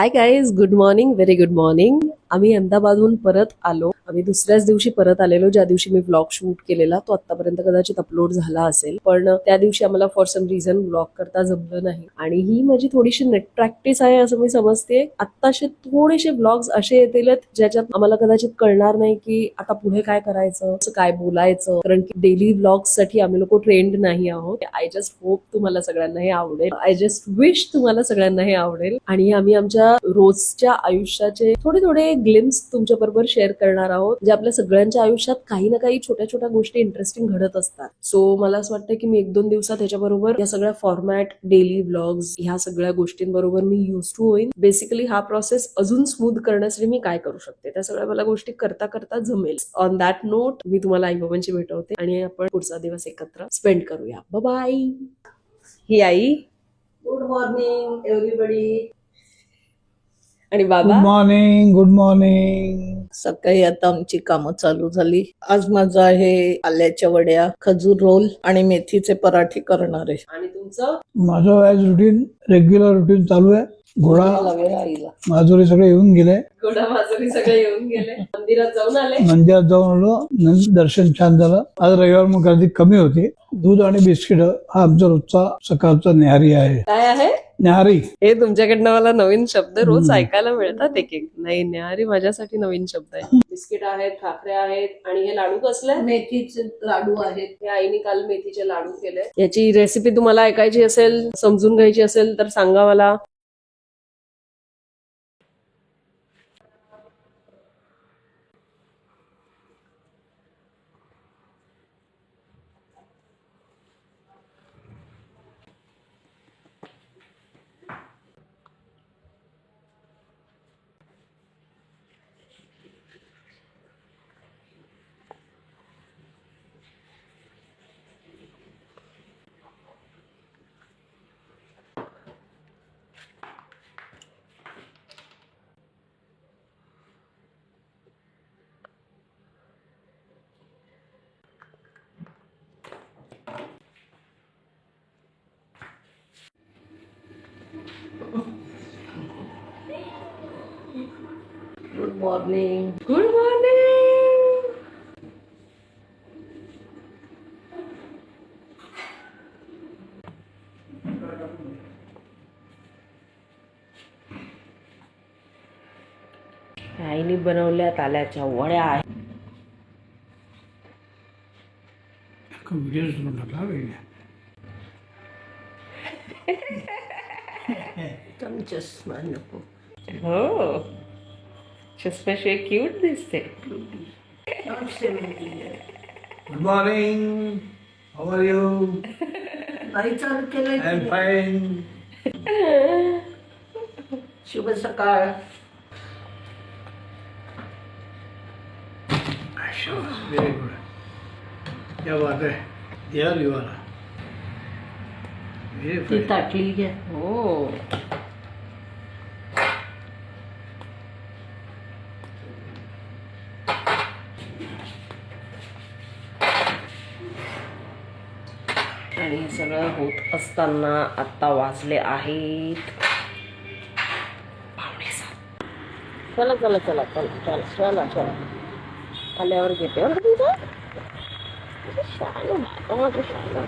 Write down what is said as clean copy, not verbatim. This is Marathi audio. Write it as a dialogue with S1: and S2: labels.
S1: Hi guys, good morning, very good morning. आम्ही अहमदाबादहून परत आलो. आम्ही दुसऱ्याच दिवशी परत आलेलो, ज्या दिवशी मी व्लॉग शूट केलेला तो आतापर्यंत कदाचित अपलोड झाला असेल, पण त्या दिवशी आम्हाला फॉर सम रिझन व्लॉग करता जमलं नाही. आणि ही माझी थोडीशी नेट प्रॅक्टिस आहे असं मी समजते. आत्ताशे थोडेसे व्लॉग्स असे येतील ज्याच्यात आम्हाला कदाचित कळणार नाही की आता पुढे काय करायचं, काय बोलायचं, कारण की डेली व्लॉग्स साठी आम्ही लोक ट्रेंड नाही आहोत. आय जस्ट होप तुम्हाला सगळ्यांना हे आवडेल. आय जस्ट विश तुम्हाला सगळ्यांना हे आवडेल. आणि आम्ही आमच्या रोजच्या आयुष्याचे थोडे थोडे ग्लिम्स तुमच्या बरोबर शेअर करणार आहोत, जे आपल्या सगळ्यांच्या आयुष्यात काही ना काही छोट्या छोट्या गोष्टी इंटरेस्टिंग घडत असतात. सो मला असं वाटतं की मी 1-2 दिवसात ह्याच्याबरोबर या सगळ्या फॉर्मॅट, डेली व्लॉग्स, ह्या सगळ्या गोष्टींबरोबर मी युज टू होईन. बेसिकली हा प्रोसेस अजून स्मूथ करण्यासाठी मी काय करू शकते त्या सगळ्या मला गोष्टी करता करता जमेल. ऑन दॅट नोट मी तुम्हाला आई बाबांची भेटवते आणि आपण पुढचा दिवस एकत्र स्पेंड करूया. बाय. ही आई. Good morning everybody. आणि बाबा.
S2: Good morning. Good morning.
S3: सकाळी आता आमची कामं चालू झाली. आज माझं आहे आल्याच्या वड्या, खजूर रोल आणि मेथीचे पराठे करणार आहे.
S1: आणि तुमचं?
S2: माझं आज रुटीन, रेग्युलर रुटीन चालू आहे. घोडा
S3: आईला
S2: माजुरी सगळे येऊन गेले.
S1: घोडा माजुरी सगळे येऊन गेले. मंदिरात जाऊन आले.
S2: मंदिरात जाऊन आलो. दर्शन छान झालं. आज रविवार मग गर्दी कमी होती. दूध आणि बिस्किट हा आमचा रोजचा सकाळचा न्याहारी आहे.
S1: काय आहे
S2: न्याहारी?
S1: हे तुमच्याकडनं मला नवीन शब्द रोज ऐकायला मिळतात. एक एक नाही, न्याहारी माझ्यासाठी नवीन शब्द आहे. बिस्किट आहेत, खाकऱ्या आहेत आणि हे लाडू कसले?
S3: मेथीचे लाडू आहेत.
S1: हे आईने काल मेथीचे लाडू केले. याची रेसिपी तुम्हाला ऐकायची असेल, समजून घ्यायची असेल तर सांगा मला.
S3: Good morning.
S1: Good morning. आईने बनवल्या आल्याच्या वड्या आहेत.
S3: चष्मा नको.
S1: हो, चष्म्याशिवाय क्यूट दिसते.
S2: Good morning. How are you?
S3: नाही चालू केलंय.
S2: I am fine.
S3: शुभ सकाळ.
S2: Very good. क्या बात है. यार यू आर व्हेरी
S3: ती
S2: फाईन.
S3: ताटली घ्या.
S1: हो, आणि हे सगळं होत असताना आता वाजले आहेत 6:45. चला चला चला चला चला चला चला. आल्यावर घेते बरं का तुमचं. शानू बाबा, माझं शानू.